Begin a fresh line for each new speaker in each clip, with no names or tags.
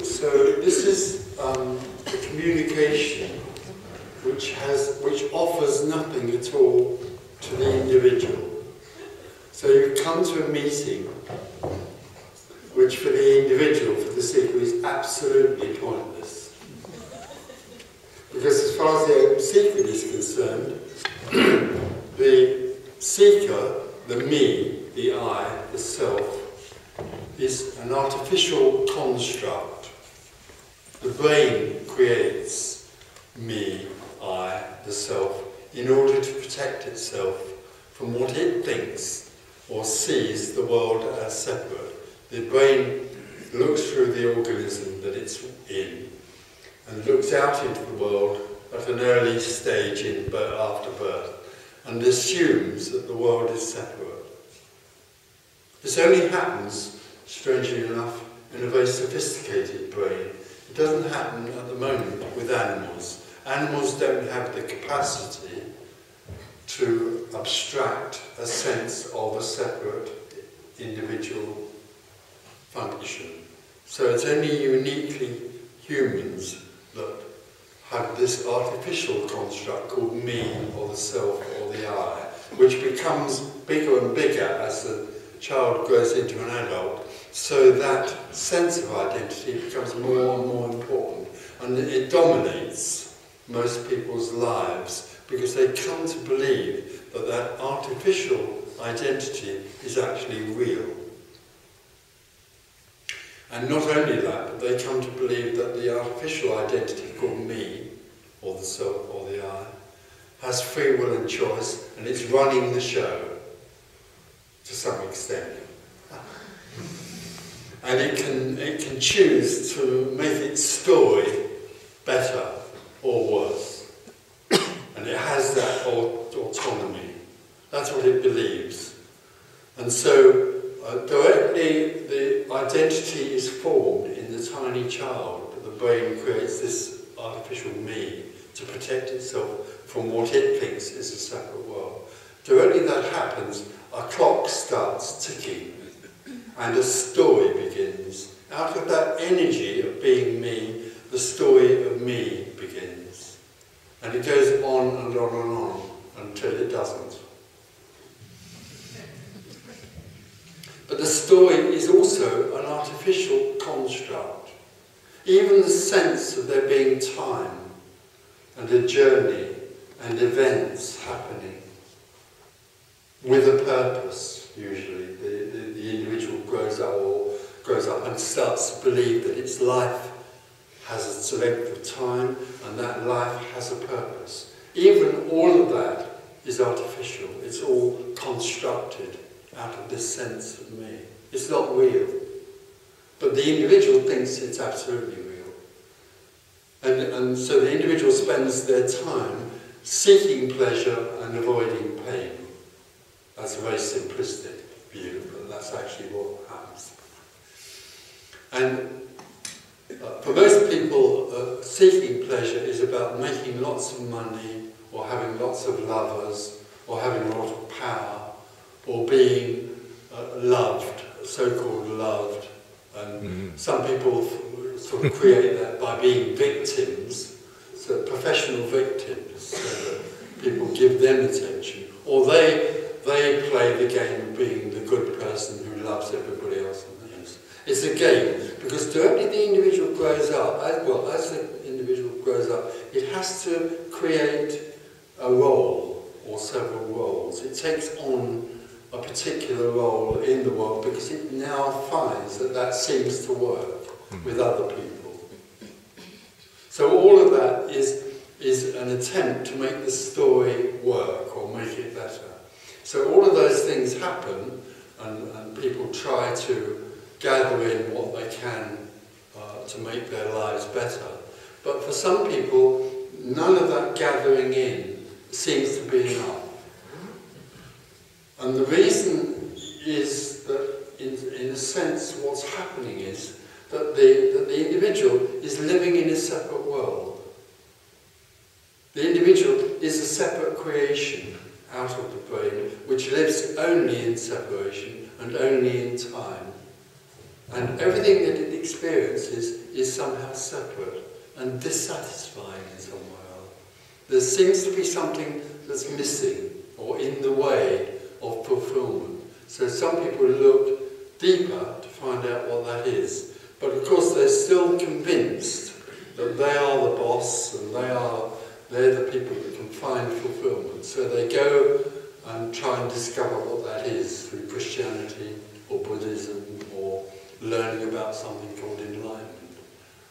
So this is a communication which offers nothing at all to the individual. So you come to a meeting which for the individual, for the seeker, is absolutely pointless. Because as far as the seeker is concerned, the seeker, the me, the I, the self, is an artificial construct. The brain creates me, I, the self, in order to protect itself from what it thinks or sees the world as separate. The brain looks through the organism that it's in and looks out into the world at an early stage after birth and assumes that the world is separate. This only happens, strangely enough, in a very sophisticated brain. It doesn't happen at the moment with animals. Animals don't have the capacity to abstract a sense of a separate individual function. So it's only uniquely humans that have this artificial construct called me, or the self, or the I, which becomes bigger and bigger as the child grows into an adult, so that sense of identity becomes more and more important, and it dominates most people's lives because they come to believe that that artificial identity is actually real. And not only that, but they come to believe that the artificial identity called me, or the self, or the I, has free will and choice, and it's running the show to some extent. And it can choose to make its story better or worse. And it has that autonomy. That's what it believes. And so directly the identity is formed in the tiny child. The brain creates this artificial me to protect itself from what it thinks is a separate world. Directly that happens, a clock starts ticking and a story begins. Out of that energy of being me, the story of me begins. And it goes on and on and on until it doesn't. But the story is also an artificial construct. Even the sense of there being time and a journey and events happening with a purpose, usually. The individual grows up and starts to believe that its life has a select of time and that life has a purpose. Even all of that is artificial. It's all constructed out of this sense of me. It's not real. But the individual thinks it's absolutely real. And so the individual spends their time seeking pleasure and avoiding pain. That's a very simplistic view, but that's actually what happens. And for most people, seeking pleasure is about making lots of money, or having lots of lovers, or having a lot of power, or being loved, so-called loved. And some people sort of create that by being victims, so professional victims, so that people give them attention. Or they play the game of being the good person who loves everybody else. It's a game, because directly the individual grows up, as the individual grows up, it has to create a role, or several roles. It takes on a particular role in the world because it now finds that that seems to work with other people. So all of that is an attempt to make the story work or make it better. So all of those things happen, and people try to gather in what they can to make their lives better. But for some people, none of that gathering in seems to be enough. And the reason is that, in a sense, what's happening is that the individual is living in a separate world. The individual is a separate creation out of the brain, which lives only in separation and only in time. And everything that it experiences is somehow separate and dissatisfying in some way. There seems to be something that's missing or in the way of fulfillment. So some people look deeper to find out what that is. But of course they're still convinced that they are the boss and they're the people that can find fulfillment. So they go and try and discover what that is through Christianity or Buddhism or learning about something called enlightenment.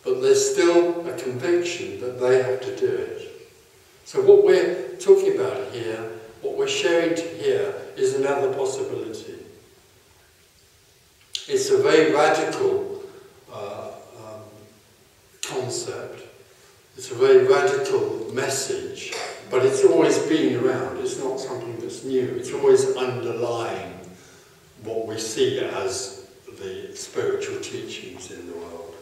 But there's still a conviction that they have to do it. So what we're talking about here, what we're sharing here, is another possibility. It's a very radical concept. It's a very radical message, but it's always been around. It's not something that's new. It's always underlying what we see as the spiritual teachings in the world.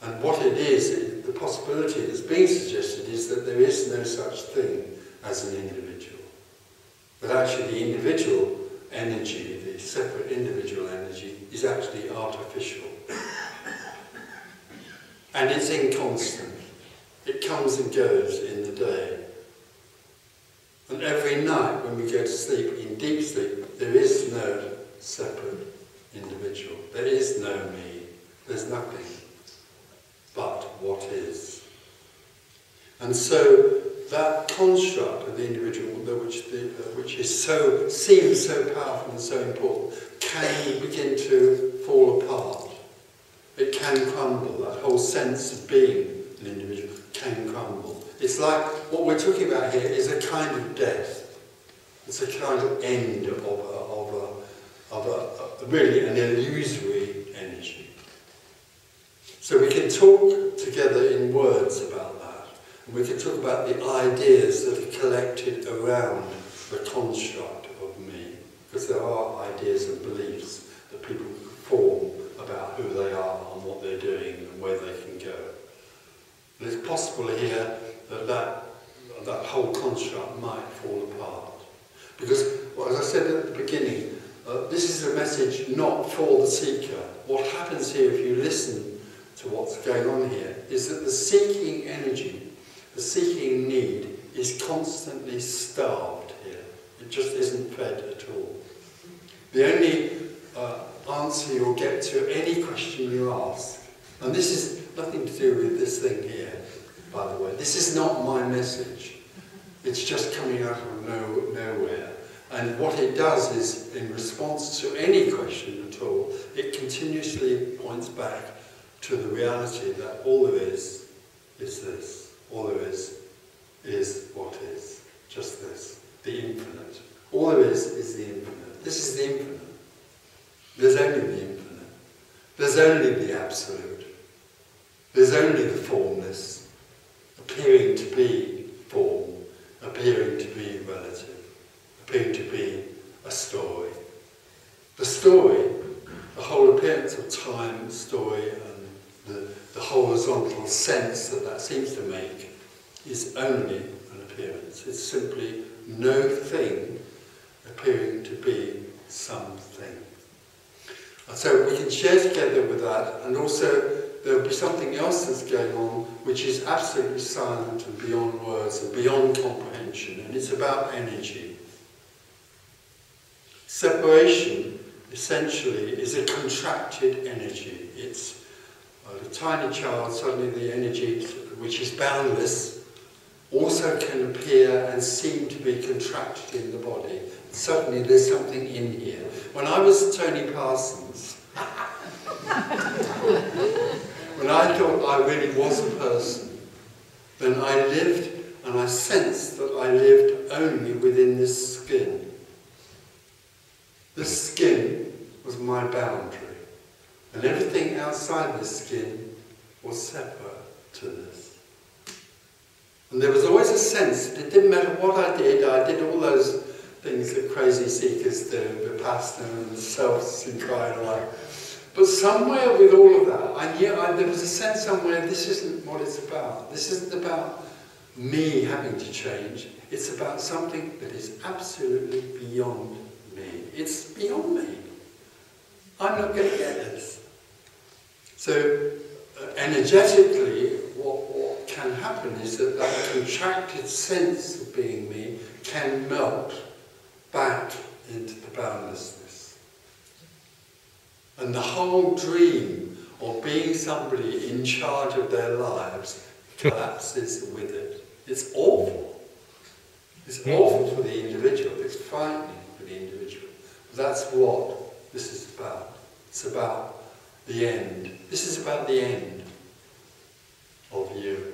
And what it is, the possibility that's being suggested is that there is no such thing as an individual. But actually the individual energy, the separate individual energy, is actually artificial. And it's inconstant. It comes and goes in the day. And every night when we go to sleep, in deep sleep, there is no separate individual. There is no me. There's nothing but what is. And so that construct of the individual, which is seems so powerful and so important, can begin to fall apart. It can crumble. That whole sense of being an individual can crumble. It's like what we're talking about here is a kind of death. It's a kind of end of really an illusory energy. So we can talk together in words about that. And we can talk about the ideas that are collected around the construct of me. Because there are ideas and beliefs that people form about who they are and what they're doing and where they can go. And it's possible here that whole construct might fall apart. Because, well, as I said at the beginning, this is a message not for the seeker. What happens here, if you listen to what's going on here, is that the seeking energy, the seeking need, is constantly starved here. It just isn't fed at all. The only answer you'll get to any question you ask, and this is nothing to do with this thing here, by the way. This is not my message. It's just coming out of nowhere. And what it does is, in response to any question at all, it continuously points back to the reality that all there is this. All there is what is. Just this. The infinite. All there is the infinite. This is the infinite. There's only the infinite. There's only the absolute. There's only the formless, appearing to be form, appearing to be relative, appearing to be a story. The story, the whole appearance of time, story, and the horizontal sense that seems to make is only an appearance. It's simply no thing appearing to be something. And so we can share together with that, and also there will be something else that's going on which is absolutely silent and beyond words and beyond comprehension, and it's about energy. Separation, essentially, is a contracted energy. It's a tiny child, suddenly the energy, which is boundless, also can appear and seem to be contracted in the body. Suddenly there's something in here. When I was Tony Parsons, when I thought I really was a person, then I lived and I sensed that I lived only within this skin. This skin was my boundary, and everything outside this skin was separate to this. And there was always a sense that it didn't matter what I did all those things that crazy seekers do, Vipassana and self-synchronizing. But somewhere with all of that, I knew there was a sense somewhere, this isn't what it's about. This isn't about me having to change. It's about something that is absolutely beyond me. It's beyond me. I'm not going to get this. So energetically, what can happen is that that contracted sense of being me can melt back into the boundlessness. And the whole dream of being somebody in charge of their lives collapses with it. It's awful. It's awful for the individual. It's frightening for the individual. But that's what this is about. It's about the end. This is about the end of you.